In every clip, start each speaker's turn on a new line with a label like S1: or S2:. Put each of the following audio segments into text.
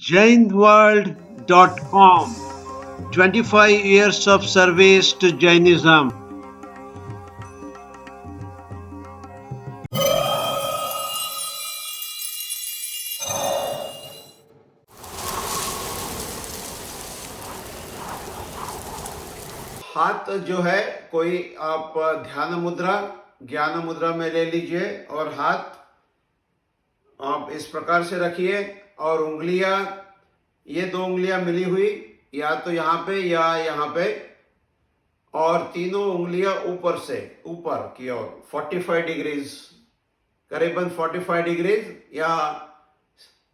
S1: jainworld.com 25 years of service to Jainism.
S2: हाथ जो है कोई आप ध्यान मुद्रा ज्ञान मुद्रा में ले लीजिए और हाथ आप इस प्रकार से रखिए और उंगलियां ये दो उंगलियां मिली हुई या तो यहाँ पे या यहाँ पे और तीनों उंगलियां ऊपर से ऊपर की ओर 45 डिग्रीज करीबन 45 डिग्रीज या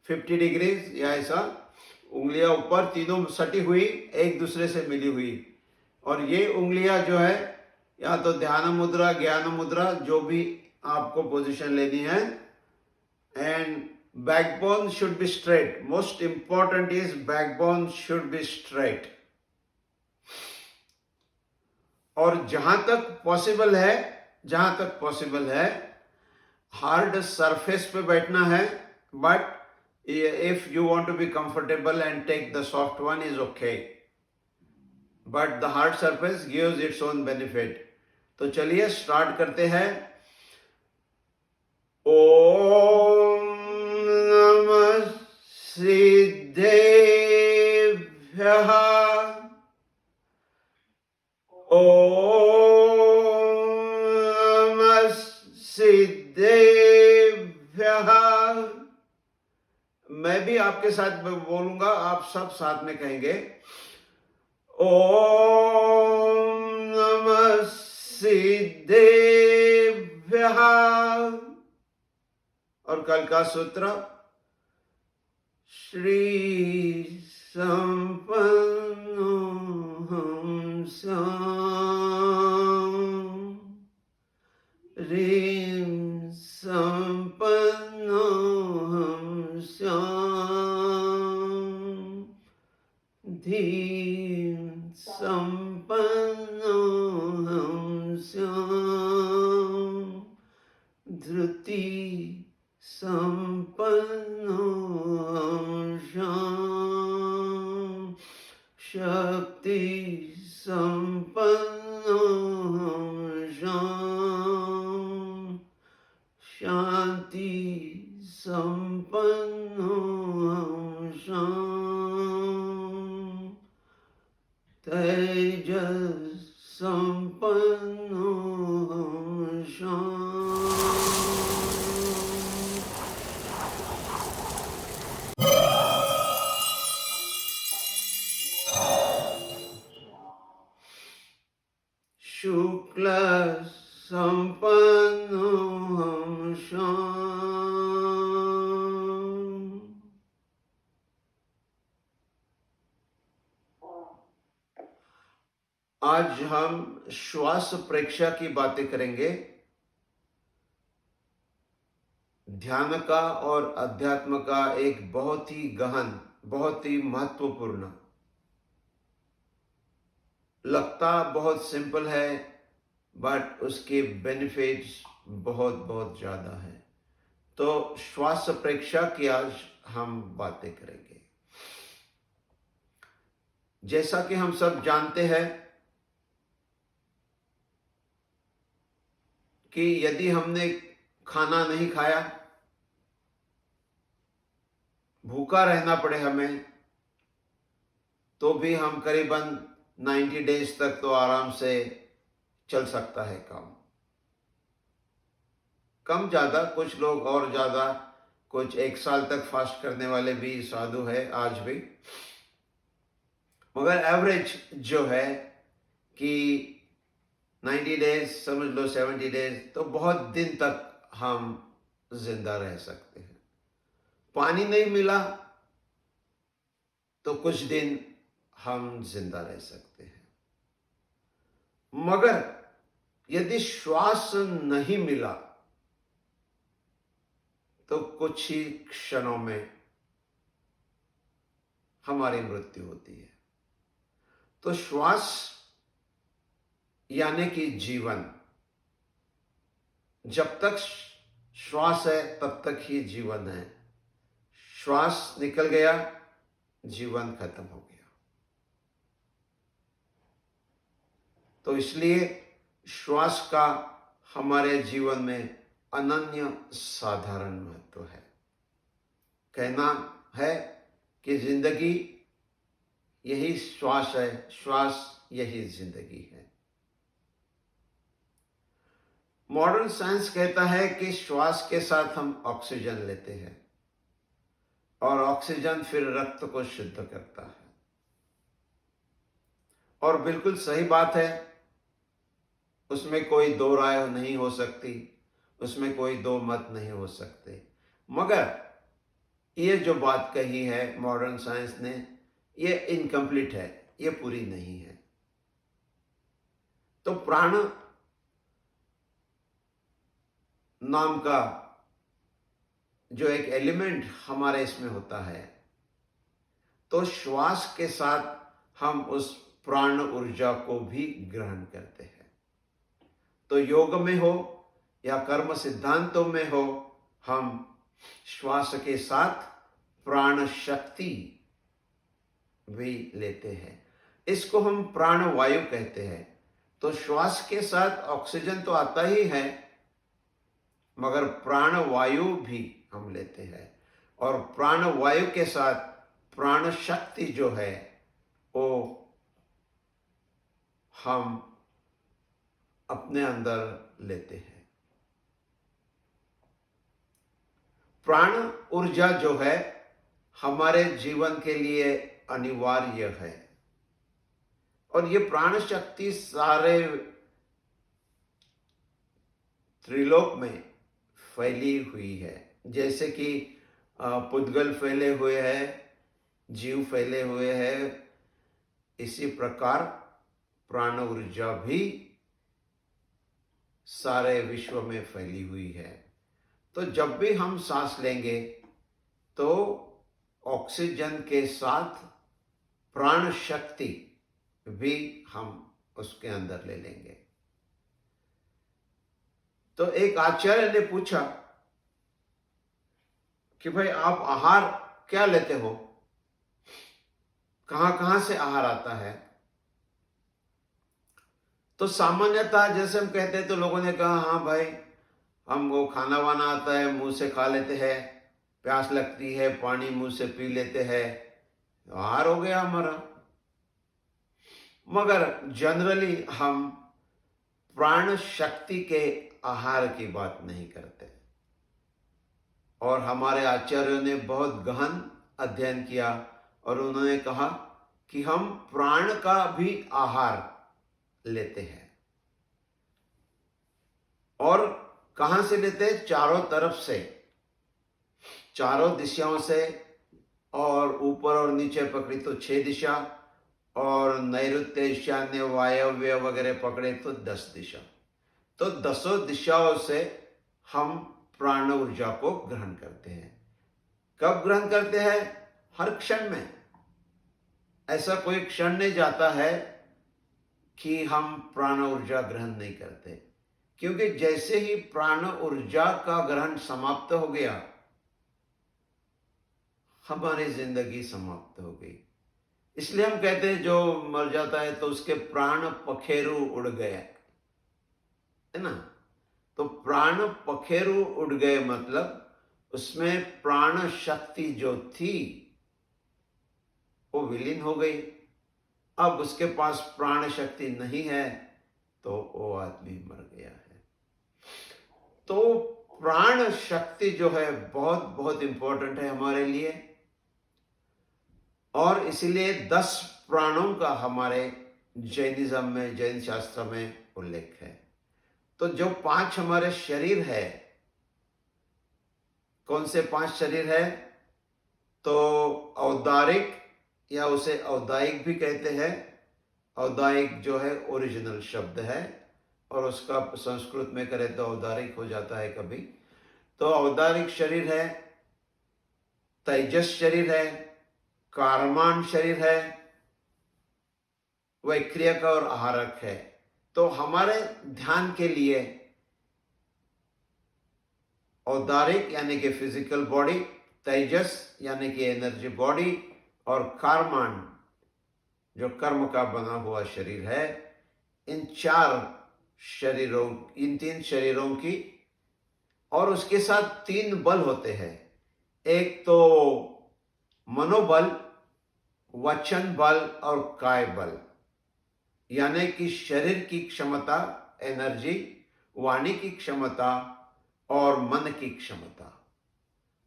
S2: 50 डिग्रीज या ऐसा उंगलियां ऊपर तीनों सटी हुई एक दूसरे से मिली हुई और ये उंगलियां जो है या तो ध्यान मुद्रा ज्ञान मुद्रा जो भी आपको पोजीशन लेनी है and backbone should be straight most important is backbone should be straight और जहां तक पॉसिबल है हार्ड सरफेस पे बैठना है but if you want to be comfortable and take the soft one is okay but the hard surface gives its own benefit तो चलिए start करते हैं ओम नमः सिद्धेभ्यः ओम नमः सिद्धेभ्यः मैं भी आपके साथ बोलूंगा आप सब साथ में कहेंगे ओम नमः सिद्धेभ्यः और कल का सूत्र श्री संपन्नो हंसाम ह्रीं संपन्नो धीं संपन्नो हंस्याम् धृति संपन्नो हंस्याम् शक्ति संपन्नो हंस्याम् शांति संपन्नो हंस्याम् तेजस संपन्नो शुक्ल संपन्नो आज हम श्वास प्रेक्षा की बातें करेंगे ध्यान का और अध्यात्म का एक बहुत ही गहन बहुत ही महत्वपूर्ण लगता बहुत सिंपल है बट उसके बेनिफिट्स बहुत बहुत ज्यादा है तो श्वास प्रेक्षा की आज हम बातें करेंगे जैसा कि हम सब जानते हैं कि यदि हमने खाना नहीं खाया भूखा रहना पड़े हमें तो भी हम करीबन 90 डेज तक तो आराम से चल सकता है काम कम ज्यादा कुछ लोग और ज्यादा कुछ 1 साल तक फास्ट करने वाले भी साधु है आज भी मगर एवरेज जो है कि 90 डेज समझ लो 70 डेज तो बहुत दिन तक हम जिंदा रह सकते हैं पानी नहीं मिला तो कुछ दिन हम जिंदा रह सकते हैं मगर यदि श्वास नहीं मिला तो कुछ ही क्षणों में हमारी मृत्यु होती है तो श्वास यानी कि जीवन जब तक श्वास है तब तक ही जीवन है श्वास निकल गया जीवन खत्म हो गया। तो इसलिए श्वास का हमारे जीवन में अनन्य साधारण महत्व है। कहना है कि जिंदगी यही श्वास है, श्वास यही जिंदगी है। मॉडर्न साइंस कहता है कि श्वास के साथ हम ऑक्सीजन लेते हैं और ऑक्सीजन फिर रक्त को शुद्ध करता है। और बिल्कुल सही बात है, उसमें कोई दो राय नहीं हो सकती, उसमें कोई दो मत नहीं हो सकते। मगर ये जो बात कही है मॉडर्न साइंस ने, ये इनकम्प्लीट है, ये पूरी नहीं है। तो प्राण नाम का जो एक एलिमेंट हमारे इसमें होता है, तो श्वास के साथ हम उस प्राण ऊर्जा को भी ग्रहण करते हैं। तो योग में हो या कर्म सिद्धांतों में हो, हम श्वास के साथ प्राण शक्ति भी लेते हैं। इसको हम प्राण वायु कहते हैं। तो श्वास के साथ ऑक्सीजन तो आता ही है, मगर प्राण वायु भी हम लेते हैं। और प्राण वायु के साथ प्राण शक्ति जो है वो हम अपने अंदर लेते हैं। प्राण ऊर्जा जो है हमारे जीवन के लिए अनिवार्य है। और ये प्राण शक्ति सारे त्रिलोक में फैली हुई है। जैसे कि पुद्गल फैले हुए हैं, जीव फैले हुए हैं, इसी प्रकार प्राण ऊर्जा भी सारे विश्व में फैली हुई है। तो जब भी हम सांस लेंगे तो ऑक्सीजन के साथ प्राण शक्ति भी हम उसके अंदर ले लेंगे। तो एक आचार्य ने पूछा कि भाई आप आहार क्या लेते हो, कहां कहां से आहार आता है? तो सामान्यतः जैसे हम कहते हैं तो लोगों ने कहा हाँ भाई हमको खाना वाना आता है, मुंह से खा लेते हैं, प्यास लगती है पानी मुंह से पी लेते हैं, आहार हो गया हमारा। मगर जनरली हम प्राण शक्ति के आहार की बात नहीं करते। और हमारे आचार्यों ने बहुत गहन अध्ययन किया और उन्होंने कहा कि हम प्राण का भी आहार लेते हैं। और कहां से लेते हैं? चारों तरफ से, चारों दिशाओं से। और ऊपर और नीचे पकड़ी तो 6 दिशा, और नैऋत्य ईशान्य वायव्य वगैरह पकड़े तो 10 दिशा। तो 10 दिशाओं से हम प्राण ऊर्जा को ग्रहण करते हैं। कब ग्रहण करते हैं? हर क्षण में। ऐसा कोई क्षण नहीं जाता है कि हम प्राण ऊर्जा ग्रहण नहीं करते, क्योंकि जैसे ही प्राण ऊर्जा का ग्रहण समाप्त हो गया, हमारी जिंदगी समाप्त हो गई। इसलिए हम कहते हैं जो मर जाता है तो उसके प्राण पखेरु उड़ गए, है ना। तो प्राण पखेरु उड़ गए मतलब उसमें प्राण शक्ति जो थी वो विलीन हो गई। अब उसके पास प्राण शक्ति नहीं है तो वो आदमी मर गया है। तो प्राण शक्ति जो है बहुत बहुत इंपॉर्टेंट है हमारे लिए। और इसीलिए 10 प्राणों का हमारे जैनिज्म में, जैन शास्त्र में उल्लेख है। तो जो 5 हमारे शरीर है, कौन से 5 शरीर है? तो औदारिक, या उसे औदायिक भी कहते हैं। औदायिक जो है ओरिजिनल शब्द है और उसका संस्कृत में करें तो औदारिक हो जाता है कभी। तो औदारिक शरीर है, तेजस शरीर है, कारमान शरीर है, वैक्रियक और आहारक है। तो हमारे ध्यान के लिए औदारिक यानी कि फिजिकल बॉडी, तेजस यानी कि एनर्जी बॉडी, और कर्मान जो कर्म का बना हुआ शरीर है, इन तीन शरीरों की, और उसके साथ तीन बल होते हैं। एक तो मनोबल, वचन बल और काय बल, यानी कि शरीर की क्षमता, एनर्जी, वाणी की क्षमता और मन की क्षमता,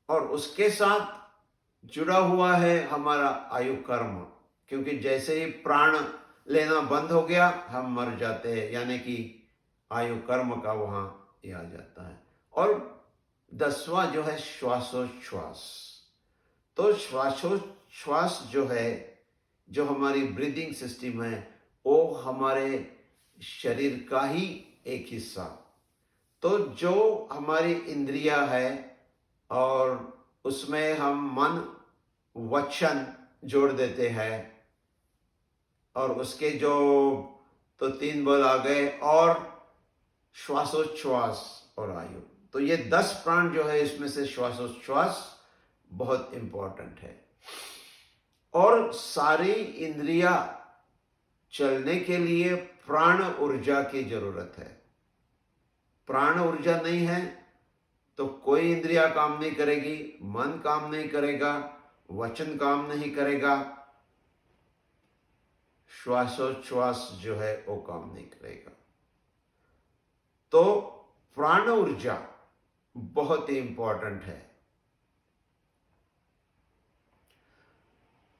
S2: और उसके साथ जुड़ा हुआ है हमारा आयु कर्म, क्योंकि जैसे ही प्राण लेना बंद हो गया हम मर जाते हैं, यानी कि आयु कर्म का वहां ये आ जाता है। और 10वां जो है श्वासोच्छ्वास। तो श्वासोच्छ्वास जो है, जो हमारी ब्रीदिंग सिस्टम है, वो हमारे शरीर का ही एक हिस्सा। तो जो हमारी इंद्रिया है और उसमें हम मन वचन जोड़ देते हैं, और उसके जो तो तीन बल आ गए, और श्वासोच्छ्वास और आयु। तो ये 10 प्राण जो है, इसमें से श्वासोच्छ्वास बहुत इंपॉर्टेंट है। और सारी इंद्रिया चलने के लिए प्राण ऊर्जा की जरूरत है। प्राण ऊर्जा नहीं है तो कोई इंद्रिया काम नहीं करेगी, मन काम नहीं करेगा, वचन काम नहीं करेगा, श्वासोच्छ्वास जो है वो काम नहीं करेगा। तो प्राण ऊर्जा बहुत ही इंपॉर्टेंट है।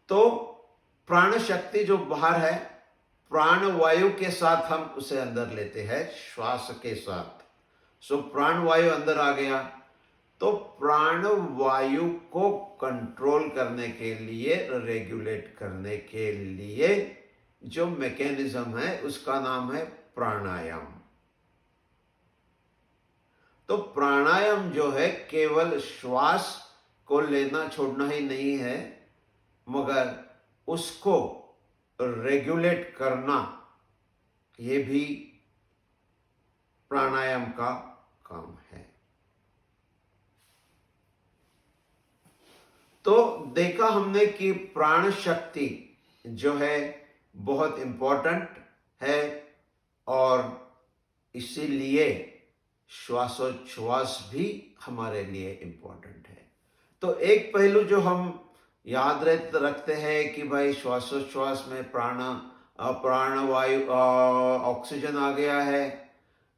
S2: तो प्राण शक्ति जो बाहर है, प्राण वायु के साथ हम उसे अंदर लेते हैं, श्वास के साथ। सो प्राण वायु अंदर आ गया, तो प्राण वायु को कंट्रोल करने के लिए, रेगुलेट करने के लिए जो मैकेनिज्म है उसका नाम है प्राणायाम। तो प्राणायाम जो है केवल श्वास को लेना छोड़ना ही नहीं है, मगर उसको रेगुलेट करना, ये भी प्राणायाम का काम है। तो देखा हमने कि प्राण शक्ति जो है बहुत इंपॉर्टेंट है, और इसीलिए श्वासोच्छ्वास भी हमारे लिए इंपॉर्टेंट है। तो एक पहलू जो हम याद रखते हैं कि भाई श्वासोच्छ्वास में प्राणवायु, ऑक्सीजन आ गया है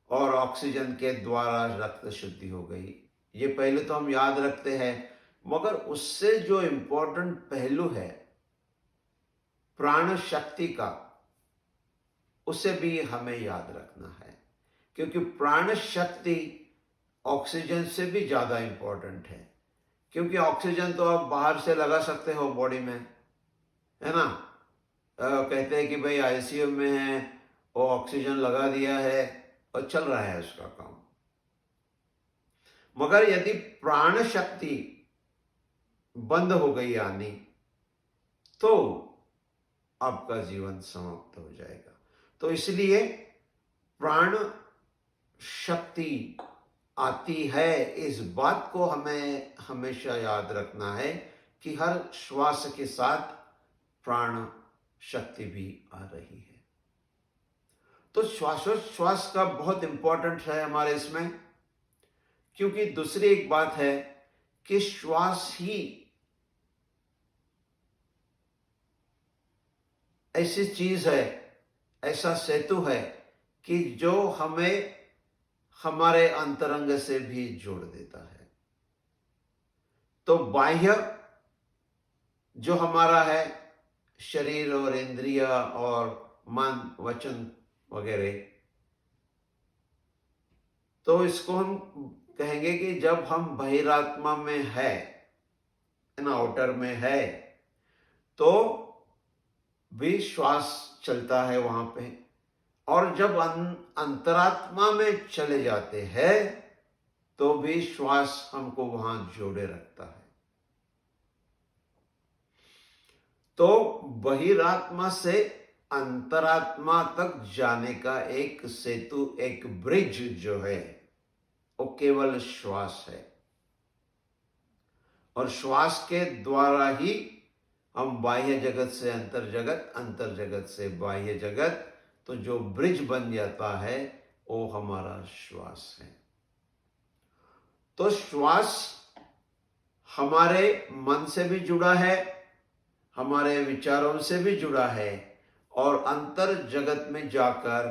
S2: और ऑक्सीजन के द्वारा रक्त शुद्धि हो गई, ये पहले तो हम याद रखते हैं। मगर उससे जो इंपॉर्टेंट पहलू है प्राण शक्ति का, उसे भी हमें याद रखना है, क्योंकि प्राण शक्ति ऑक्सीजन से भी ज्यादा इंपॉर्टेंट है। क्योंकि ऑक्सीजन तो आप बाहर से लगा सकते हो बॉडी में, है ना। कहते हैं कि भाई आईसीयू में है, वो ऑक्सीजन लगा दिया है और चल रहा है उसका काम। मगर यदि प्राण शक्ति बंद हो गई आनी, तो आपका जीवन समाप्त हो जाएगा। तो इसलिए प्राण शक्ति आती है, इस बात को हमें हमेशा याद रखना है कि हर श्वास के साथ प्राण शक्ति भी आ रही है। तो श्वासोच्छ्वास का बहुत इंपॉर्टेंट है हमारे इसमें, क्योंकि दूसरी एक बात है कि श्वास ही ऐसी चीज है, ऐसा सेतु है कि जो हमें हमारे अंतरंग से भी जोड़ देता है। तो बाह्य जो हमारा है, शरीर और इंद्रिया और मन वचन वगैरह, तो इसको हम कहेंगे कि जब हम बहिरात्मा में है ना, आउटर में है, तो भी श्वास चलता है वहां पे, और जब अंतरात्मा में चले जाते हैं तो भी श्वास हमको वहां जोड़े रखता है। तो बहिरात्मा से अंतरात्मा तक जाने का एक सेतु, एक ब्रिज जो है, वो केवल श्वास है, और श्वास के द्वारा ही हम बाह्य जगत से अंतर जगत से बाह्य जगत, तो जो ब्रिज बन जाता है वो हमारा श्वास है। तो श्वास हमारे मन से भी जुड़ा है, हमारे विचारों से भी जुड़ा है, और अंतर जगत में जाकर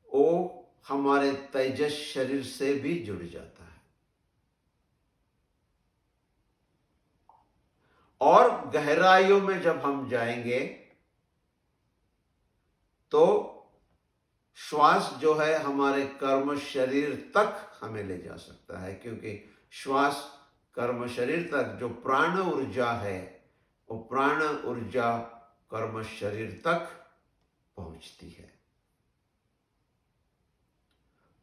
S2: वो हमारे तेजस शरीर से भी जुड़ जाता है। और गहराइयों में जब हम जाएंगे तो श्वास जो है हमारे कर्म शरीर तक हमें ले जा सकता है, क्योंकि श्वास कर्म शरीर तक जो प्राण ऊर्जा है वो प्राण ऊर्जा कर्म शरीर तक पहुंचती है।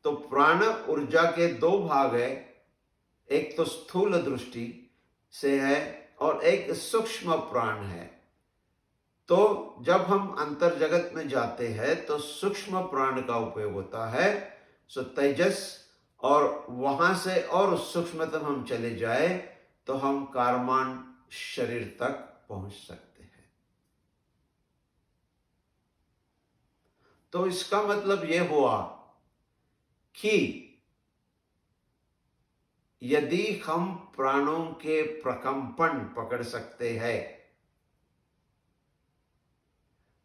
S2: तो प्राण ऊर्जा के दो भाग है, एक तो स्थूल दृष्टि से है और एक सूक्ष्म प्राण है। तो जब हम अंतर जगत में जाते हैं तो सूक्ष्म प्राण का उपयोग होता है, सो तेजस, और वहां से और सूक्ष्मतम हम चले जाए तो हम कारमान शरीर तक पहुंच सकते हैं। तो इसका मतलब यह हुआ कि यदि हम प्राणों के प्रकंपन पकड़ सकते हैं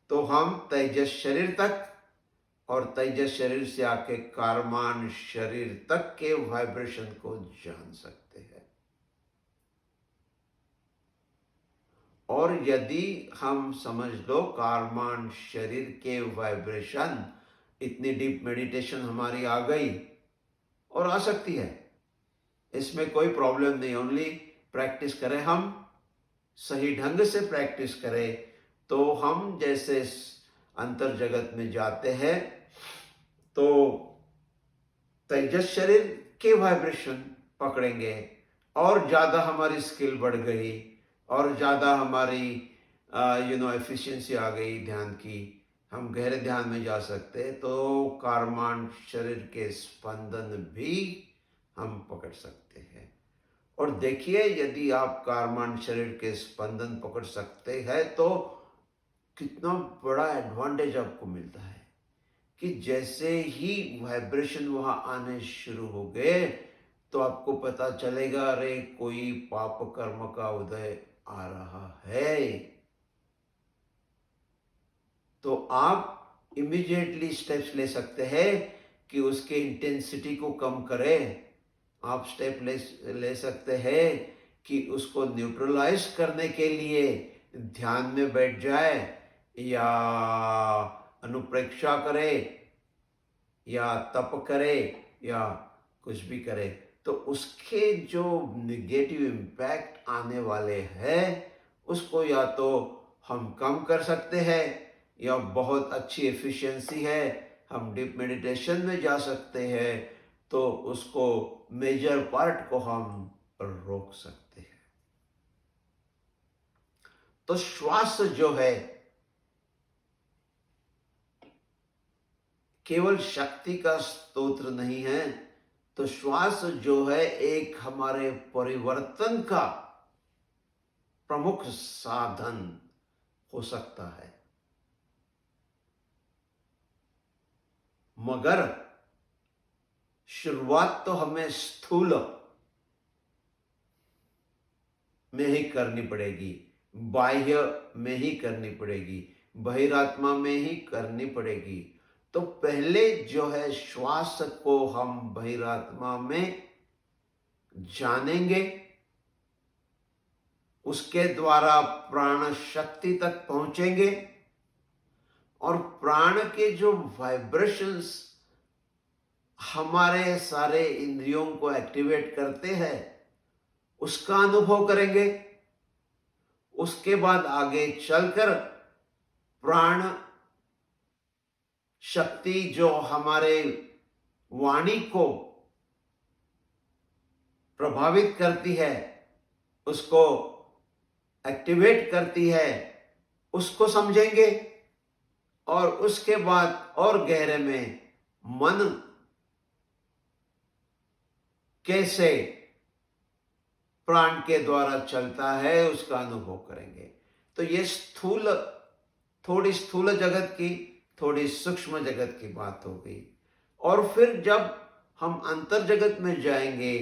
S2: तो हम तेजस शरीर तक और तेजस शरीर से आके कारमान शरीर तक के वाइब्रेशन को जान सकते हैं। और यदि हम समझ लो कारमान शरीर के वाइब्रेशन, इतनी डीप मेडिटेशन हमारी आ गई और आ सकती है, इसमें कोई प्रॉब्लम नहीं, ओनली प्रैक्टिस करें, हम सही ढंग से प्रैक्टिस करें तो हम जैसे अंतर जगत में जाते हैं तो तेजस शरीर के वाइब्रेशन पकड़ेंगे और ज़्यादा हमारी स्किल बढ़ गई और ज़्यादा हमारी एफिशिएंसी आ गई ध्यान की, हम गहरे ध्यान में जा सकते हैं, तो कारमान शरीर के स्पंदन भी हम पकड़ सकते हैं। और देखिए, यदि आप कारमान शरीर के स्पंदन पकड़ सकते हैं तो कितना बड़ा एडवांटेज आपको मिलता है कि जैसे ही वाइब्रेशन वहां आने शुरू हो गए तो आपको पता चलेगा, अरे कोई पाप कर्म का उदय आ रहा है। तो आप इमीडिएटली स्टेप्स ले सकते हैं कि उसके इंटेंसिटी को कम करें। आप स्टेप ले सकते हैं कि उसको न्यूट्रलाइज करने के लिए ध्यान में बैठ जाए या अनुप्रेक्षा करे या तप करे या कुछ भी करे, तो उसके जो निगेटिव इम्पैक्ट आने वाले हैं उसको या तो हम कम कर सकते हैं या बहुत अच्छी एफिशिएंसी है, हम डीप मेडिटेशन में जा सकते हैं तो उसको मेजर पार्ट को हम रोक सकते हैं। तो श्वास जो है केवल शक्ति का स्तोत्र नहीं है, तो श्वास जो है एक हमारे परिवर्तन का प्रमुख साधन हो सकता है। मगर शुरुआत तो हमें स्थूल में ही करनी पड़ेगी, बाह्य में ही करनी पड़ेगी, बहिरात्मा में ही करनी पड़ेगी। तो पहले जो है श्वास को हम बहिरात्मा में जानेंगे, उसके द्वारा प्राण शक्ति तक पहुंचेंगे और प्राण के जो वाइब्रेशंस हमारे सारे इंद्रियों को एक्टिवेट करते हैं उसका अनुभव करेंगे। उसके बाद आगे चलकर प्राण शक्ति जो हमारे वाणी को प्रभावित करती है, उसको एक्टिवेट करती है, उसको समझेंगे। और उसके बाद और गहरे में मन कैसे प्राण के द्वारा चलता है उसका अनुभव करेंगे। तो ये थोड़ी स्थूल जगत की, थोड़ी सूक्ष्म जगत की बात हो गई। और फिर जब हम अंतर जगत में जाएंगे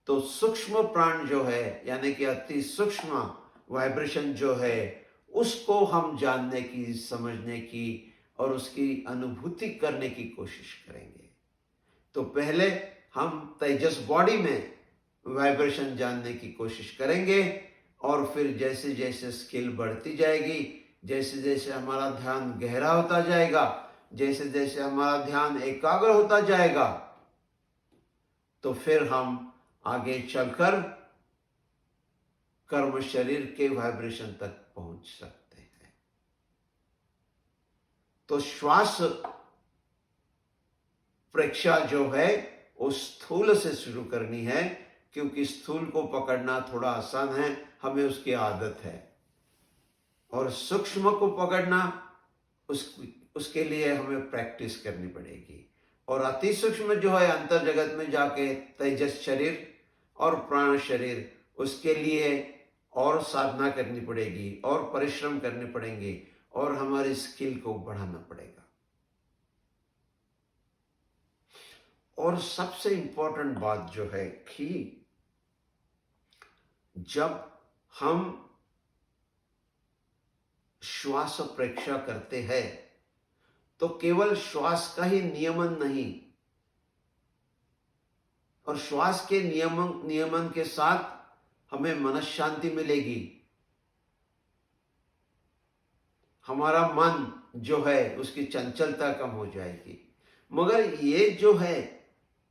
S2: तो सूक्ष्म प्राण जो है, यानी कि अति सूक्ष्म वाइब्रेशन जो है, उसको हम जानने की, समझने की और उसकी अनुभूति करने की कोशिश करेंगे। तो पहले हम तेजस बॉडी में वाइब्रेशन जानने की कोशिश करेंगे और फिर जैसे जैसे स्किल बढ़ती जाएगी, जैसे जैसे हमारा ध्यान गहरा होता जाएगा, जैसे जैसे हमारा ध्यान एकाग्र होता जाएगा, तो फिर हम आगे चलकर कर्म शरीर के वाइब्रेशन तक पहुंच सकते हैं। तो श्वास प्रेक्षा जो है वो स्थूल से शुरू करनी है, क्योंकि स्थूल को पकड़ना थोड़ा आसान है, हमें उसकी आदत है। और सूक्ष्म को पकड़ना उसके लिए हमें प्रैक्टिस करनी पड़ेगी। और अति सूक्ष्म जो है अंतर जगत में जाके तेजस शरीर और प्राण शरीर, उसके लिए और साधना करनी पड़ेगी और परिश्रम करने पड़ेंगे और हमारी स्किल को बढ़ाना पड़ेगा। और सबसे इंपॉर्टेंट बात जो है कि जब हम श्वास प्रेक्षा करते हैं तो केवल श्वास का ही नियमन नहीं, और श्वास के नियमन के साथ हमें मन शांति मिलेगी, हमारा मन जो है उसकी चंचलता कम हो जाएगी। मगर ये जो है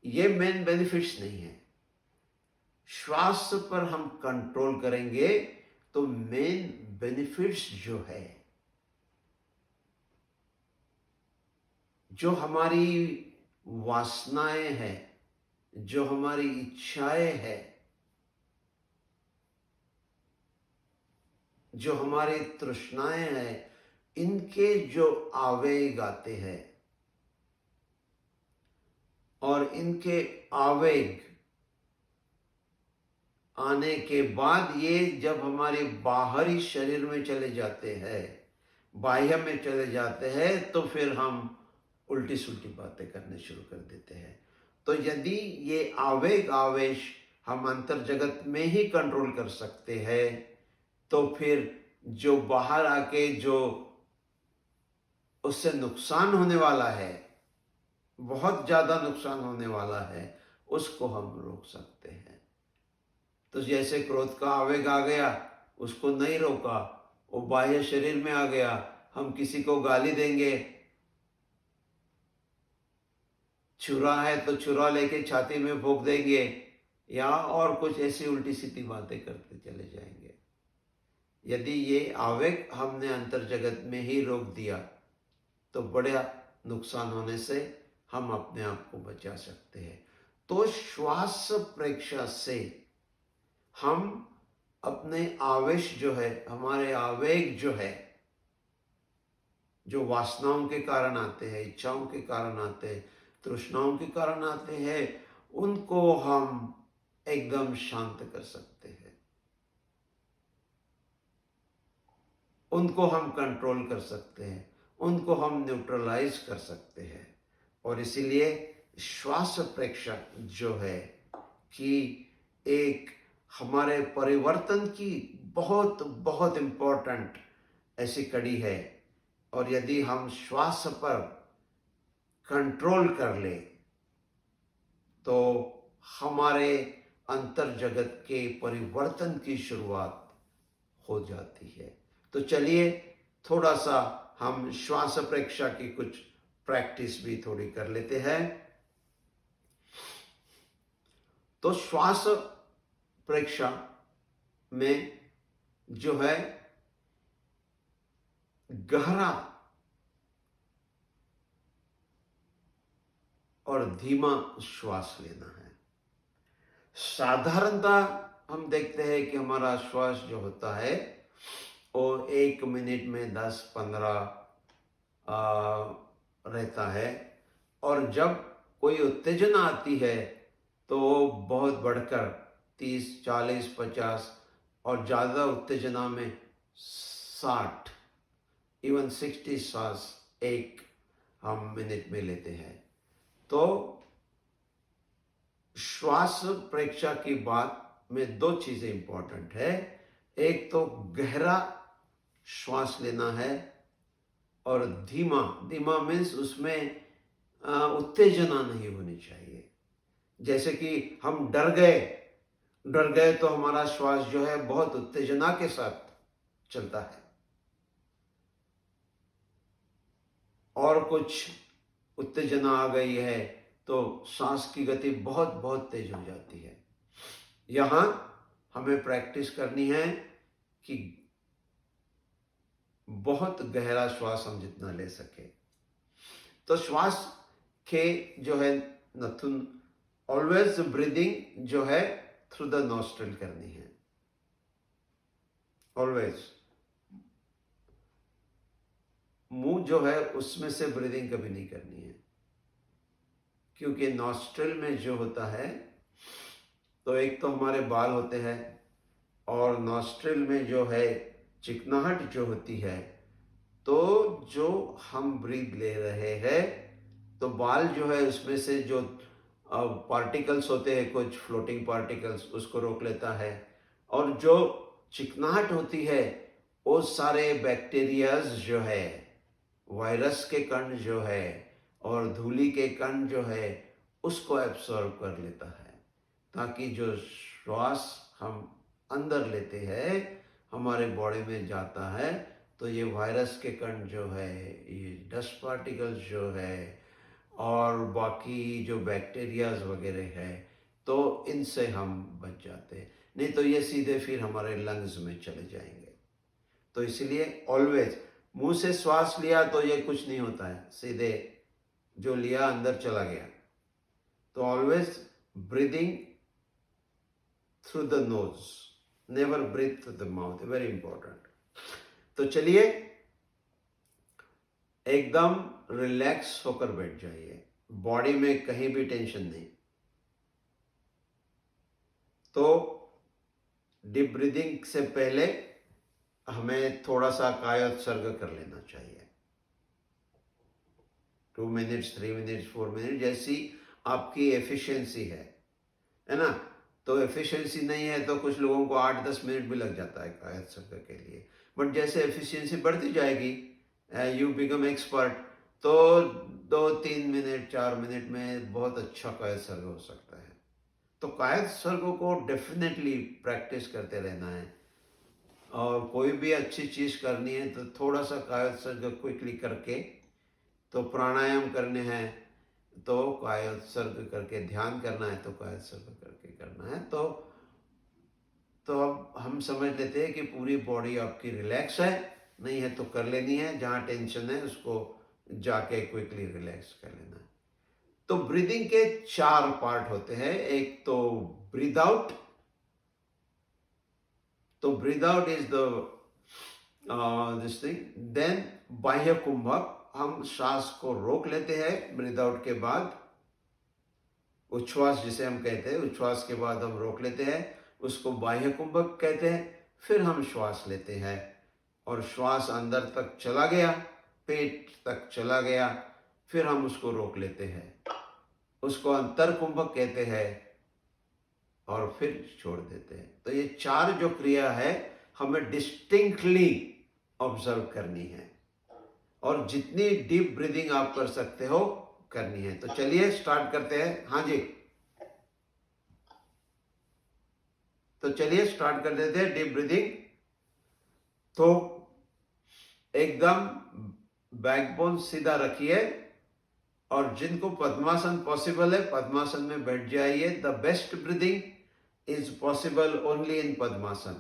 S2: ये मेन बेनिफिट्स नहीं है। श्वास पर हम कंट्रोल करेंगे तो मेन बेनिफिट्स जो है, जो हमारी वासनाएं हैं, जो हमारी इच्छाएं हैं, जो हमारी तृष्णाएं हैं, इनके जो आवेग आते हैं और इनके आवेग आने के बाद ये जब हमारे बाहरी शरीर में चले जाते हैं, बाह्य में चले जाते हैं, तो फिर हम उल्टी सुल्टी बातें करने शुरू कर देते हैं। तो यदि ये आवेग आवेश हम अंतर जगत में ही कंट्रोल कर सकते हैं, तो फिर जो बाहर आके जो उससे नुकसान होने वाला है, बहुत ज्यादा नुकसान होने वाला है, उसको हम रोक सकते हैं। तो जैसे क्रोध का आवेग आ गया, उसको नहीं रोका, वो बाह्य शरीर में आ गया, हम किसी को गाली देंगे, छुरा है तो छुरा लेके छाती में भोंक देंगे, या और कुछ ऐसी उल्टी सीधी बातें करते चले जाएंगे। यदि ये आवेग हमने अंतर जगत में ही रोक दिया तो बड़ा नुकसान होने से हम अपने आप को बचा सकते हैं। तो श्वास प्रेक्षा से हम अपने आवेश जो है, हमारे आवेग जो है, जो वासनाओं के कारण आते हैं, इच्छाओं के कारण आते हैं, तृष्णाओं के कारण आते हैं, उनको हम एकदम शांत कर सकते हैं, उनको हम कंट्रोल कर सकते हैं, उनको हम न्यूट्रलाइज कर सकते हैं। और इसीलिए श्वास प्रेक्षा जो है कि एक हमारे परिवर्तन की बहुत बहुत इंपॉर्टेंट ऐसी कड़ी है। और यदि हम श्वास पर कंट्रोल कर ले तो हमारे अंतर जगत के परिवर्तन की शुरुआत हो जाती है। तो चलिए थोड़ा सा हम श्वास प्रेक्षा की कुछ प्रैक्टिस भी थोड़ी कर लेते हैं। तो श्वास प्रेक्षा में जो है गहरा और धीमा श्वास लेना है। साधारणतः हम देखते हैं कि हमारा श्वास जो होता है वो 1 मिनट में 10-15 रहता है, और जब कोई उत्तेजना आती है तो बहुत बढ़कर 30, 40, 50 और ज़्यादा उत्तेजना में 60 इवन 60 सांस एक हम मिनट में लेते हैं। तो श्वास परीक्षा की बात में दो चीजें इंपॉर्टेंट है। एक तो गहरा श्वास लेना है और धीमा। धीमा मीन्स उसमें उत्तेजना नहीं होनी चाहिए। जैसे कि हम डर गए तो हमारा श्वास जो है बहुत उत्तेजना के साथ चलता है, और कुछ उत्तेजना आ गई है तो सांस की गति बहुत बहुत तेज हो जाती है। यहां हमें प्रैक्टिस करनी है कि बहुत गहरा श्वास हम जितना ले सके। तो श्वास के जो है नथुन ऑलवेज ब्रीदिंग जो है थ्रू द नॉस्ट्रिल करनी है, ऑलवेज। मुंह जो है उसमें से ब्रीदिंग कभी नहीं करनी है, क्योंकि नॉस्ट्रिल में जो होता है तो एक तो हमारे बाल होते हैं, और नॉस्ट्रिल में जो है चिकनाहट जो होती है, तो जो हम ब्रीथ ले रहे हैं तो बाल जो है उसमें से जो पार्टिकल्स होते हैं, कुछ फ्लोटिंग पार्टिकल्स, उसको रोक लेता है। और जो चिकनाहट होती है वो सारे बैक्टीरियाज जो है, वायरस के कण जो है और धूली के कण जो है उसको एब्सॉर्ब कर लेता है, ताकि जो श्वास हम अंदर लेते हैं हमारे बॉडी में जाता है तो ये वायरस के कण जो है, ये डस्ट पार्टिकल्स जो है और बाकी जो बैक्टीरियाज वगैरह है, तो इनसे हम बच जाते हैं। नहीं तो ये सीधे फिर हमारे लंग्स में चले जाएंगे। तो इसलिए ऑलवेज मुंह से श्वास लिया तो ये कुछ नहीं होता है, सीधे जो लिया अंदर चला गया। तो always breathing through the nose, never breathe through the mouth, very important. तो चलिए एकदम रिलैक्स होकर बैठ जाइए, बॉडी में कहीं भी टेंशन नहीं। तो डीप ब्रीदिंग से पहले हमें थोड़ा सा कायोत्सर्ग कर लेना चाहिए, 2 मिनट्स, 3 मिनट्स, 4 मिनट, जैसी आपकी एफिशिएंसी है ना। तो एफिशिएंसी नहीं है तो कुछ लोगों को 8-10 मिनट भी लग जाता है कायोत्सर्ग के लिए, बट जैसे एफिशिएंसी बढ़ती जाएगी, यू बिकम एक्सपर्ट, तो 2-3 मिनट, 4 मिनट में बहुत अच्छा कायोत्सर्ग हो सकता है। तो कायोत्सर्ग को डेफिनेटली प्रैक्टिस करते रहना है, और कोई भी अच्छी चीज करनी है तो थोड़ा सा कायोत्सर्ग क्विकली करके, तो प्राणायाम करने हैं तो कायोत्सर्ग करके, ध्यान करना है तो कायोत्सर्ग करके करना है। तो अब हम समझ लेते हैं कि पूरी बॉडी आपकी रिलैक्स है, नहीं है तो कर लेनी है, जहां टेंशन है उसको जाके क्विकली रिलैक्स कर लेना है। तो ब्रीदिंग के 4 पार्ट होते हैं। एक तो ब्रीद आउट, तो breathe out is this thing. Then बाह्य कुंभक, हम श्वास को रोक लेते हैं ब्रीद आउट के बाद, उच्छ्वास जिसे हम कहते हैं, उच्छ्वास के बाद हम रोक लेते हैं, उसको बाह्य कुंभक कहते हैं। फिर हम श्वास लेते हैं और श्वास अंदर तक चला गया, पेट तक चला गया, फिर हम उसको रोक लेते हैं, उसको अंतर कुंभक कहते हैं, और फिर छोड़ देते हैं। तो ये 4 जो क्रिया है हमें डिस्टिंक्टली ऑब्जर्व करनी है, और जितनी डीप ब्रीदिंग आप कर सकते हो करनी है। तो चलिए स्टार्ट करते हैं। हाँ जी, तो चलिए स्टार्ट कर देते हैं डीप ब्रीदिंग। तो एकदम बैकबोन सीधा रखिए, और जिनको पद्मासन पॉसिबल है पद्मासन में बैठ जाइए। The best breathing is possible only in Padmasan.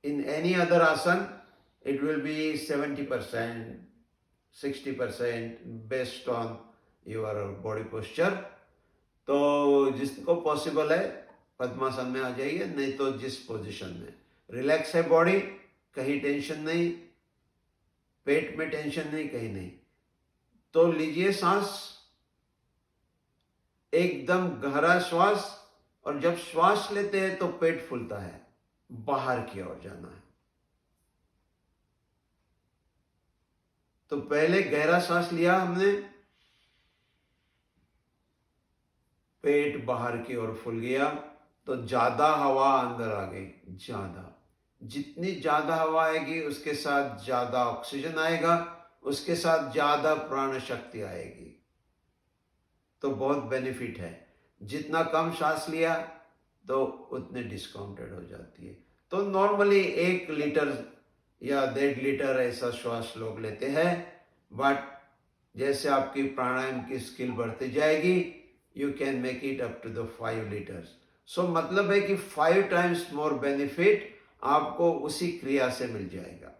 S2: In any other asan, it will be 70%, 60% based on your body posture. तो जिसको पॉसिबल है पद्मासन में आ जाइए, नहीं तो जिस पोजीशन में रिलैक्स है बॉडी, कहीं टेंशन नहीं, पेट में टेंशन नहीं, कहीं नहीं, तो लीजिए सांस, एकदम गहरा श्वास, और जब श्वास लेते हैं तो पेट फूलता है, बाहर की ओर जाना है। तो पहले गहरा सांस लिया हमने, पेट बाहर की ओर फूल गया, तो ज्यादा हवा अंदर आ गई। ज्यादा, जितनी ज्यादा हवा आएगी उसके साथ ज्यादा ऑक्सीजन आएगा, उसके साथ ज्यादा प्राण शक्ति आएगी, तो बहुत बेनिफिट है। जितना कम सांस लिया तो उतने डिस्काउंटेड हो जाती है। तो नॉर्मली 1 लीटर या 1.5 लीटर ऐसा श्वास लोग लेते हैं, बट जैसे आपकी प्राणायाम की स्किल बढ़ती जाएगी, you can make it up to the 5 litres. सो मतलब है कि 5 टाइम्स मोर बेनिफिट आपको उसी क्रिया से मिल जाएगा,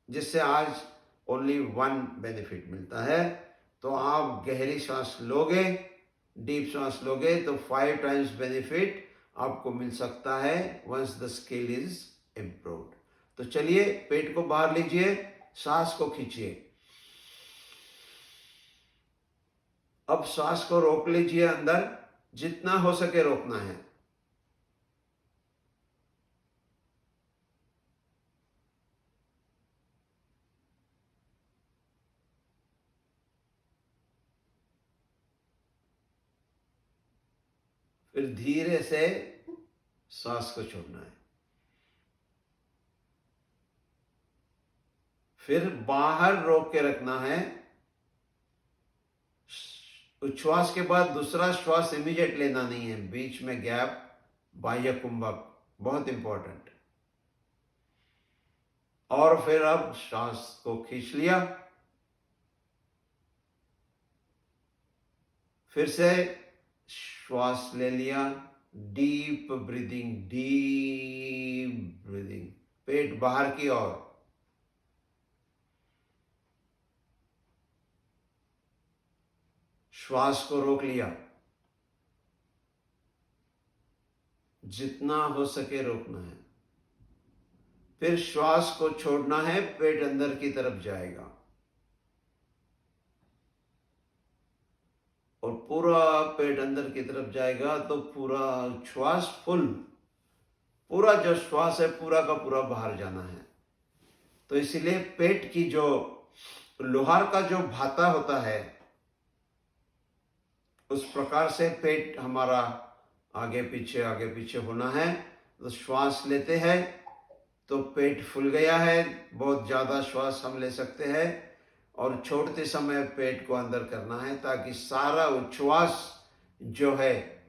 S2: जिससे आज ओनली 1 बेनिफिट मिलता है। तो आप गहरी सांस लोगे, डीप सांस लोगे, तो 5 टाइम्स बेनिफिट आपको मिल सकता है once the skill is improved. तो चलिए, पेट को बाहर लीजिए, सांस को खींचिए। अब सांस को रोक लीजिए अंदर, जितना हो सके रोकना है। फिर धीरे से सांस को छोड़ना है। फिर बाहर रोक के रखना है। उच्छ्वास के बाद दूसरा श्वास इमीडिएट लेना नहीं है, बीच में गैप, बाह्य कुंभक, बहुत इंपॉर्टेंट। और फिर अब सांस को खींच लिया, फिर से श्वास ले लिया, डीप ब्रीदिंग, डीप ब्रीदिंग, पेट बाहर की ओर। श्वास को रोक लिया, जितना हो सके रोकना है। फिर श्वास को छोड़ना है, पेट अंदर की तरफ जाएगा और पूरा पेट अंदर की तरफ जाएगा, तो पूरा श्वास फुल, पूरा जो श्वास है पूरा का पूरा बाहर जाना है। तो इसीलिए पेट की जो लोहार का जो भाता होता है, उस प्रकार से पेट हमारा आगे पीछे होना है। तो श्वास लेते हैं तो पेट फूल गया है, बहुत ज़्यादा श्वास हम ले सकते हैं, और छोड़ते समय पेट को अंदर करना है, ताकि सारा उच्छ्वास जो है,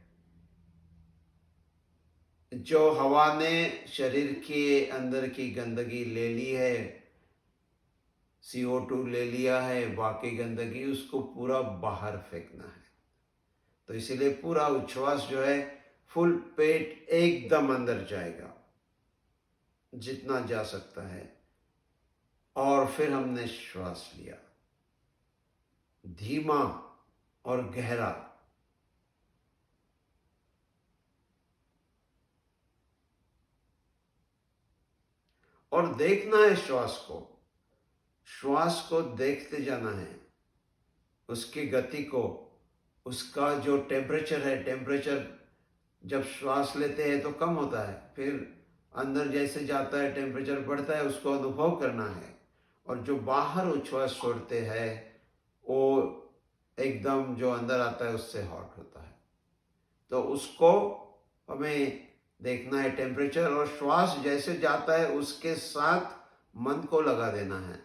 S2: जो हवा ने शरीर के अंदर की गंदगी ले ली है, CO2 ले लिया है, बाकी गंदगी, उसको पूरा बाहर फेंकना है। तो इसीलिए पूरा उच्छ्वास जो है फुल पेट एकदम अंदर जाएगा, जितना जा सकता है। और फिर हमने श्वास लिया, धीमा और गहरा। और देखना है श्वास को देखते जाना है, उसकी गति को, उसका जो टेम्परेचर है, टेम्परेचर जब श्वास लेते हैं तो कम होता है, फिर अंदर जैसे जाता है टेम्परेचर बढ़ता है, उसको अनुभव करना है। और जो बाहर उच्छ्वास छोड़ते हैं वो एकदम जो अंदर आता है उससे हॉट होता है। तो उसको हमें देखना है टेम्परेचर, और श्वास जैसे जाता है उसके साथ मन को लगा देना है।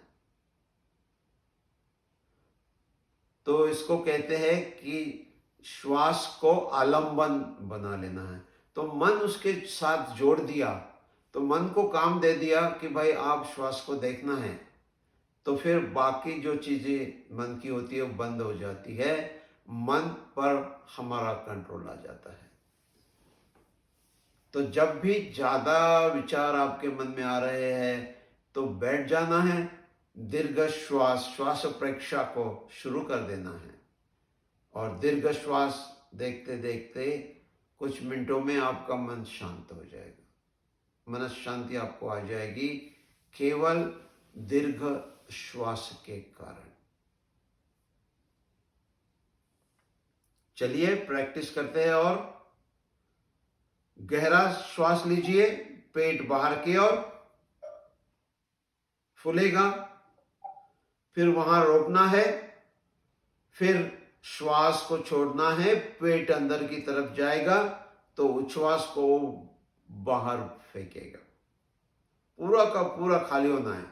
S2: तो इसको कहते हैं कि श्वास को आलंबन बना लेना है। तो मन उसके साथ जोड़ दिया, तो मन को काम दे दिया कि भाई आप श्वास को देखना है, तो फिर बाकी जो चीजें मन की होती है वो बंद हो जाती है, मन पर हमारा कंट्रोल आ जाता है। तो जब भी ज्यादा विचार आपके मन में आ रहे हैं तो बैठ जाना है, दीर्घ श्वास प्रेक्षा को शुरू कर देना है, और दीर्घ श्वास देखते देखते कुछ मिनटों में आपका मन शांत हो जाएगा, मन शांति आपको आ जाएगी, केवल दीर्घ श्वास के कारण। चलिए प्रैक्टिस करते हैं। और गहरा श्वास लीजिए, पेट बाहर की ओर फूलेगा, फिर वहां रोकना है, फिर श्वास को छोड़ना है, पेट अंदर की तरफ जाएगा तो उच्छ्वास को बाहर फेंकेगा। पूरा का पूरा खाली होना है।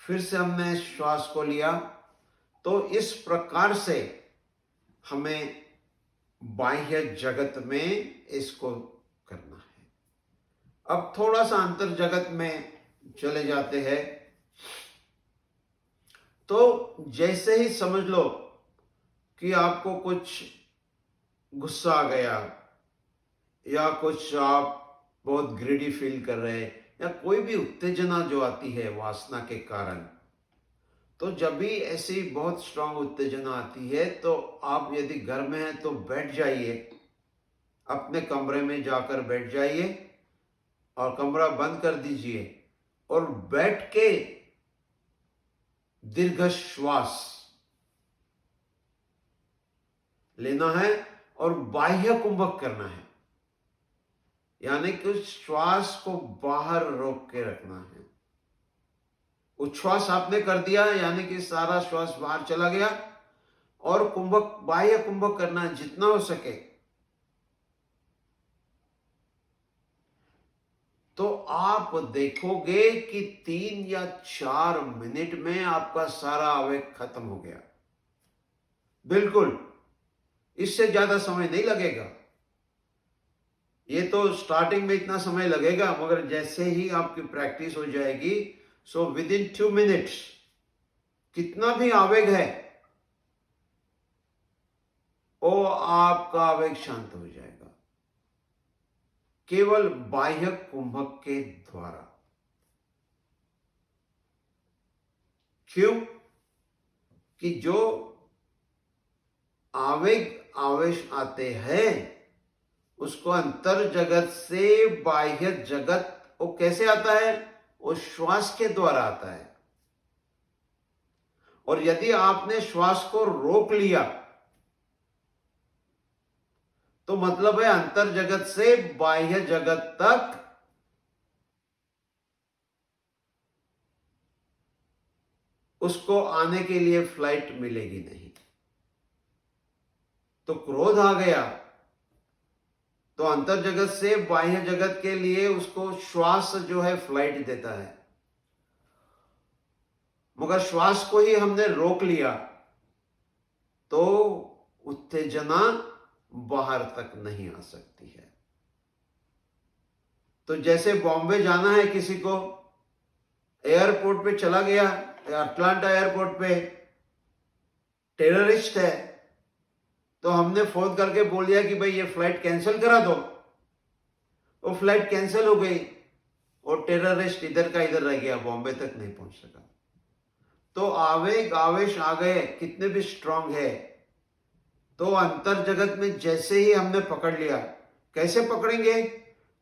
S2: फिर से हमने श्वास को लिया। तो इस प्रकार से हमें बाह्य जगत में इसको करना है। अब थोड़ा सा अंतर जगत में चले जाते हैं। तो जैसे ही समझ लो कि आपको कुछ गुस्सा आ गया, या कुछ आप बहुत ग्रीडी फील कर रहे हैं, या कोई भी उत्तेजना जो आती है वासना के कारण, तो जब भी ऐसी बहुत स्ट्रांग उत्तेजना आती है तो आप यदि घर में हैं तो बैठ जाइए, अपने कमरे में जाकर बैठ जाइए और कमरा बंद कर दीजिए और बैठ के दीर्घ श्वास लेना है और बाह्य कुंभक करना है, यानी कि श्वास को बाहर रोक के रखना है। उच्छ्वास आपने कर दिया, यानी कि सारा श्वास बाहर चला गया, और कुंभक, बाह्य कुंभक करना है जितना हो सके। तो आप देखोगे कि 3 या 4 मिनट में आपका सारा आवेग खत्म हो गया। बिल्कुल, इससे ज्यादा समय नहीं लगेगा। ये तो स्टार्टिंग में इतना समय लगेगा, मगर जैसे ही आपकी प्रैक्टिस हो जाएगी, सो विद इन 2 मिनट्स कितना भी आवेग है वो आपका आवेग शांत हो जाएगा, केवल बाह्य कुंभक के द्वारा। क्यों? कि जो आवेश आते हैं उसको अंतर जगत से बाह्य जगत, वो कैसे आता है? वो श्वास के द्वारा आता है। और यदि आपने श्वास को रोक लिया तो मतलब है अंतर जगत से बाह्य जगत तक उसको आने के लिए फ्लाइट मिलेगी नहीं। तो क्रोध आ गया तो अंतर जगत से बाह्य जगत के लिए उसको श्वास जो है फ्लाइट देता है, मगर श्वास को ही हमने रोक लिया तो उत्तेजना बाहर तक नहीं आ सकती है। तो जैसे बॉम्बे जाना है किसी को, एयरपोर्ट पे चला गया, अटलांटा एयरपोर्ट पे टेररिस्ट है, तो हमने फोन करके बोल दिया कि भाई ये फ्लाइट कैंसिल करा दो, वो फ्लाइट कैंसिल हो गई और टेररिस्ट इधर का इधर रह गया, बॉम्बे तक नहीं पहुंच सका। तो आवेश आ गए कितने भी स्ट्रांग है, तो अंतर जगत में जैसे ही हमने पकड़ लिया, कैसे पकड़ेंगे?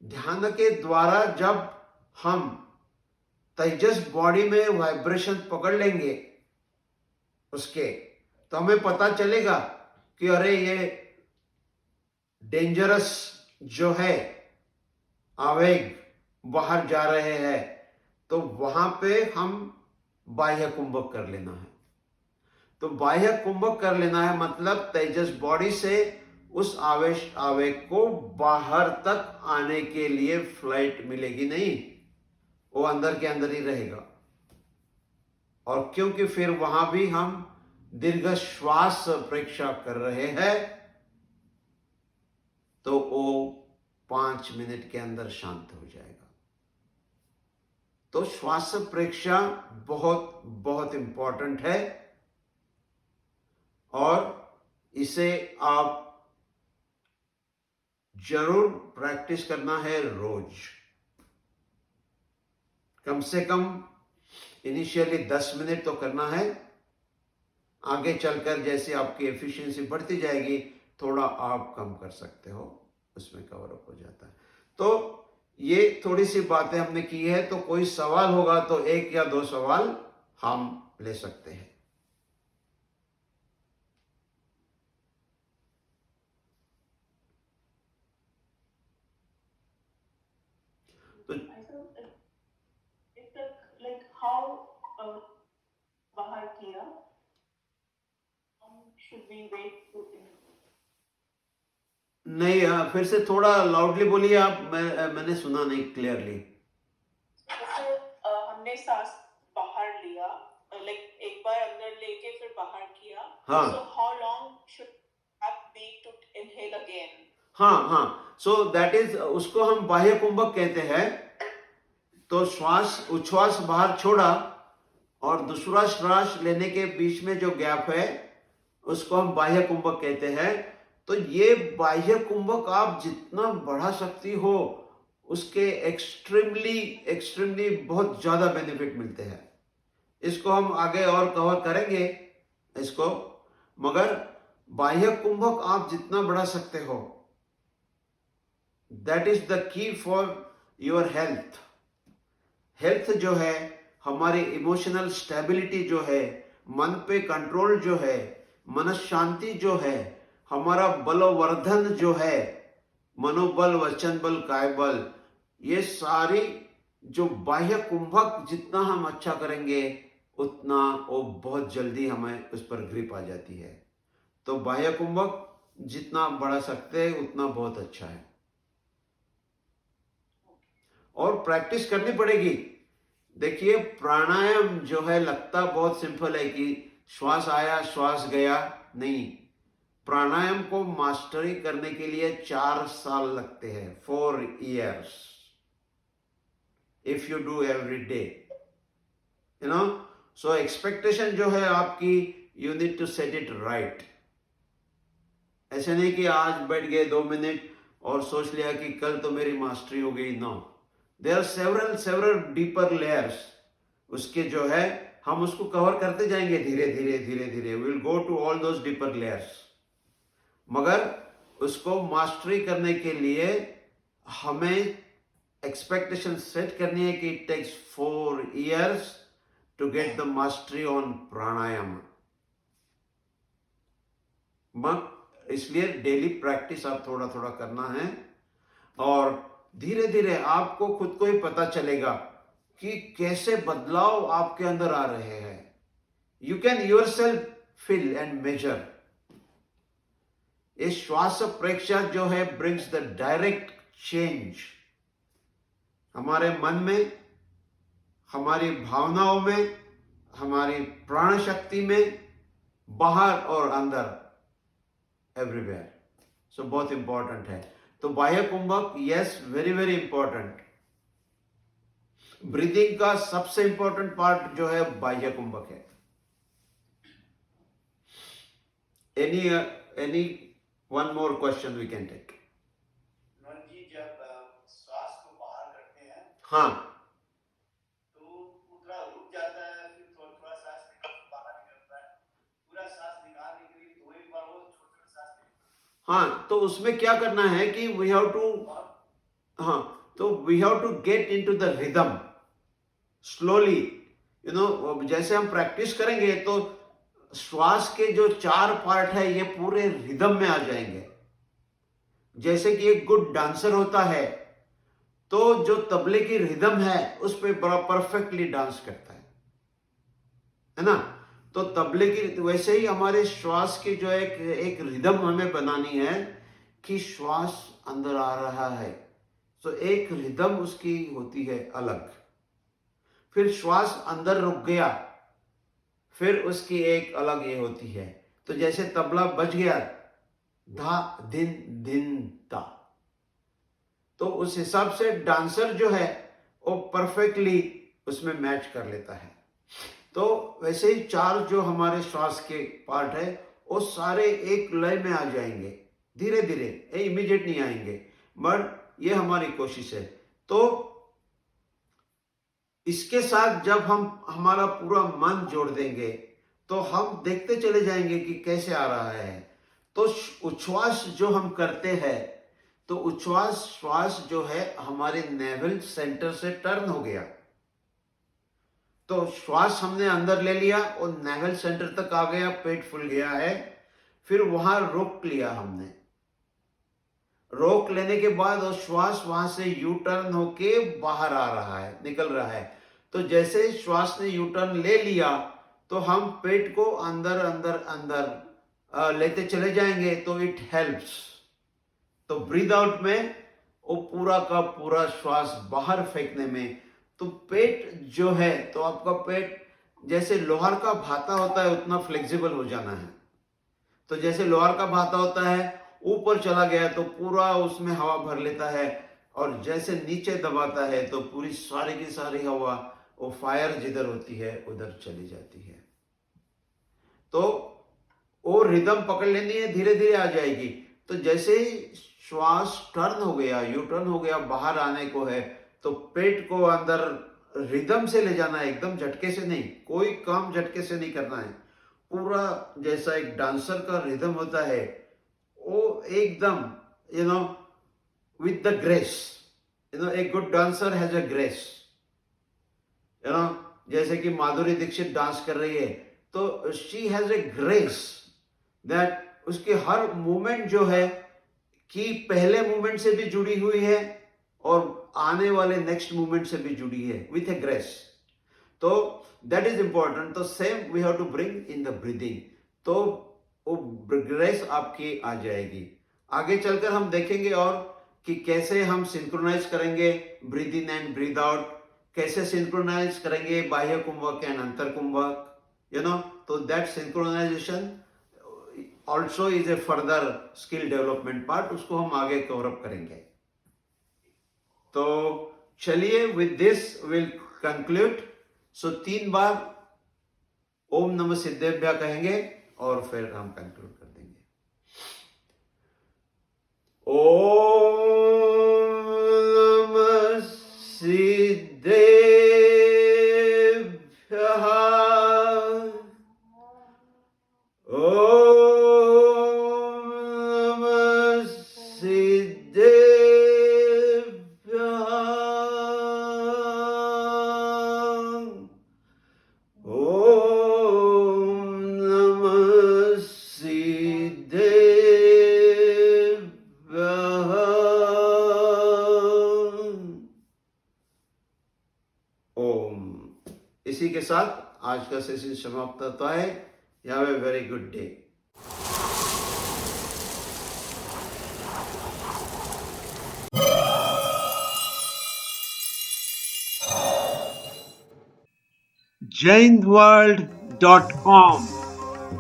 S2: ध्यान के द्वारा जब हम तेजस बॉडी में वाइब्रेशन पकड़ लेंगे उसके, तो हमें पता चलेगा कि अरे ये डेंजरस जो है आवेग बाहर जा रहे हैं, तो वहां पे हम बाह्य कुंभक कर लेना है। तो बाह्य कुंभक कर लेना है मतलब तेजस बॉडी से उस आवेग को बाहर तक आने के लिए फ्लाइट मिलेगी नहीं, वो अंदर के अंदर ही रहेगा। और क्योंकि फिर वहां भी हम दीर्घ श्वास प्रेक्षा कर रहे हैं, तो वो 5 मिनट के अंदर शांत हो जाएगा। तो श्वास प्रेक्षा बहुत बहुत इंपॉर्टेंट है और इसे आप जरूर प्रैक्टिस करना है रोज। कम से कम इनिशियली 10 मिनट तो करना है। आगे चलकर जैसे आपकी एफिशिएंसी बढ़ती जाएगी, थोड़ा आप कम कर सकते हो, उसमें कवर अप हो जाता है। तो ये थोड़ी सी बातें हमने की है। तो कोई सवाल होगा तो 1 या 2 सवाल हम ले सकते हैं। तो
S3: It took like how बाहर किया? Should we wait to
S2: नहीं, फिर से थोड़ा लाउडली बोलिए आप, मैंने सुना नहीं क्लियरली।
S3: जैसे हमने सांस बाहर लिया, लाइक एक बार अंदर लेके फिर बाहर किया,
S2: हाँ।
S3: so how long should that be to inhale again?
S2: हाँ, सो दैट इज, उसको हम बाह्य कुंभक कहते हैं। तो श्वास, उच्छ्वास बाहर छोड़ा और दूसरा श्वास लेने के बीच में जो गैप है उसको हम बाह्य कुंभक कहते हैं। तो ये बाह्य कुंभक आप जितना बढ़ा सकती हो उसके एक्सट्रीमली बहुत ज्यादा बेनिफिट मिलते हैं। इसको हम आगे और कवर करेंगे इसको, मगर बाह्य कुंभक आप जितना बढ़ा सकते हो, that is the key for your health. Health जो है, हमारी इमोशनल स्टेबिलिटी जो है, मन पे कंट्रोल जो है, मन शांति जो है, हमारा बलवर्धन जो है, मनोबल, वचन बल, काय बल, ये सारी जो बाह्य कुंभक जितना हम अच्छा करेंगे उतना वो बहुत जल्दी हमें उस पर ग्रिप आ जाती है। तो बाह्य कुंभक जितना बढ़ा सकते हैं उतना बहुत अच्छा है, और प्रैक्टिस करनी पड़ेगी। देखिए, प्राणायाम जो है लगता बहुत सिंपल है कि श्वास आया श्वास गया, नहीं। प्राणायाम को मास्टरी करने के लिए 4 साल लगते हैं, 4 years, if you do every day, you know. So expectation जो है आपकी, you need to set it right. ऐसे नहीं कि आज बैठ गए 2 मिनट और सोच लिया कि कल तो मेरी मास्टरी हो गई। No, there are several deeper layers. उसके जो है हम उसको कवर करते जाएंगे धीरे धीरे धीरे धीरे, we will go to all those deeper layers. मगर उसको मास्टरी करने के लिए हमें एक्सपेक्टेशन सेट करनी है कि it takes 4 years to get the mastery on pranayama. इसलिए डेली प्रैक्टिस आप थोड़ा थोड़ा करना है, और धीरे धीरे आपको खुद को ही पता चलेगा कि कैसे बदलाव आपके अंदर आ रहे हैं। You can yourself feel and measure. ये श्वास प्रेक्षा जो है ब्रिंग्स द डायरेक्ट चेंज हमारे मन में, हमारी भावनाओं में, हमारी प्राण शक्ति में, बाहर और अंदर, एवरीवेयर। सो बहुत इंपॉर्टेंट है। तो बाह्य कुंभक, yes, very very important. Breathing का सबसे इंपॉर्टेंट पार्ट जो है बाह्य कुंभक है। Any one more question we can take.
S4: जी, जब श्वास को बाहर करते हैं,
S2: हाँ,
S4: तो पूरा रुक जाता है, फिर थोड़ा थोड़ा सांस बाहर निकलता है। पूरा सांस निकालने के लिए 2 एक बार वो छोटा छोटा सांस निकलता
S2: हाँ, तो उसमें क्या करना है कि वी हैव टू, हाँ, तो we have to get into the rhythm slowly, you know. जैसे हम प्रैक्टिस करेंगे तो श्वास के जो 4 पार्ट है ये पूरे रिदम में आ जाएंगे। जैसे कि एक गुड डांसर होता है तो जो तबले की रिदम है उस पर बड़ा परफेक्टली डांस करता है ना। तो तबले की वैसे ही हमारे श्वास की जो एक रिदम हमें बनानी है कि श्वास अंदर आ रहा है, तो एक रिदम उसकी होती है अलग। फिर श्वास अंदर रुक गया, फिर उसकी एक अलग ये होती है। तो जैसे तबला बज गया, धा दिन दिन ता, तो उस हिसाब से डांसर जो है वो परफेक्टली उसमें मैच कर लेता है। तो वैसे ही 4 जो हमारे श्वास के पार्ट है वो सारे एक लय में आ जाएंगे धीरे धीरे, इमीडिएट नहीं आएंगे, बट ये हमारी कोशिश है। तो इसके साथ जब हम हमारा पूरा मन जोड़ देंगे तो हम देखते चले जाएंगे कि कैसे आ रहा है। तो उच्छ्वास जो हम करते हैं, तो उच्छ्वास श्वास जो है हमारे नेवल सेंटर से टर्न हो गया। तो श्वास हमने अंदर ले लिया और नेवल सेंटर तक आ गया, पेट फूल गया है, फिर वहां रोक लिया हमने। रोक लेने के बाद और श्वास वहां से यू टर्न होके बाहर आ रहा है, निकल रहा है। तो जैसे श्वास ने यू टर्न ले लिया तो हम पेट को अंदर अंदर अंदर लेते चले जाएंगे, तो इट हेल्प्स। तो ब्रीद आउट में वो पूरा का पूरा श्वास बाहर फेंकने में, तो पेट जो है, तो आपका पेट जैसे लोहार का भाता होता है उतना फ्लेक्सिबल हो जाना है। तो जैसे लोहार का भाता होता है, ऊपर चला गया तो पूरा उसमें हवा भर लेता है, और जैसे नीचे दबाता है तो पूरी सारी की सारी हवा वो फायर जिधर होती है उधर चली जाती है। तो वो रिदम पकड़ लेनी है, धीरे धीरे आ जाएगी। तो जैसे ही श्वास टर्न हो गया, यू टर्न हो गया, बाहर आने को है, तो पेट को अंदर रिदम से ले जाना है, एकदम झटके से नहीं, कोई काम झटके से नहीं करना है। पूरा जैसा एक डांसर का रिदम होता है, वो एकदम with the grace. A good dancer has a grace. जैसे कि माधुरी दीक्षित डांस कर रही है, तो she has a grace that उसके हर मूवमेंट जो है कि पहले मूवमेंट से भी जुड़ी हुई है और आने वाले नेक्स्ट मूवमेंट से भी जुड़ी है विथ ए ग्रेस। तो दैट इज इंपॉर्टेंट। तो same we have to bring in the breathing, तो वो ग्रेस आपकी आ जाएगी। आगे चलकर हम देखेंगे और कि कैसे हम सिंक्रोनाइज करेंगे breathe in and breathe out, कैसे सिंक्रोनाइज करेंगे बाह्य कुंभक एंड अंतर कुंभक, तो that synchronization also is a further skill development part, उसको हम आगे कवर अप करेंगे। तो चलिए with this will conclude. So 3 बार ओम नमः सिद्धेभ्य कहेंगे और फिर हम कंक्लूड कर देंगे। ओम नमः सिद्धेभ्य, इसी के साथ आज का सेशन समाप्त होता है। Have a very good day.
S1: jainworld.com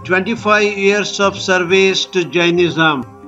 S1: 25 years of service to Jainism.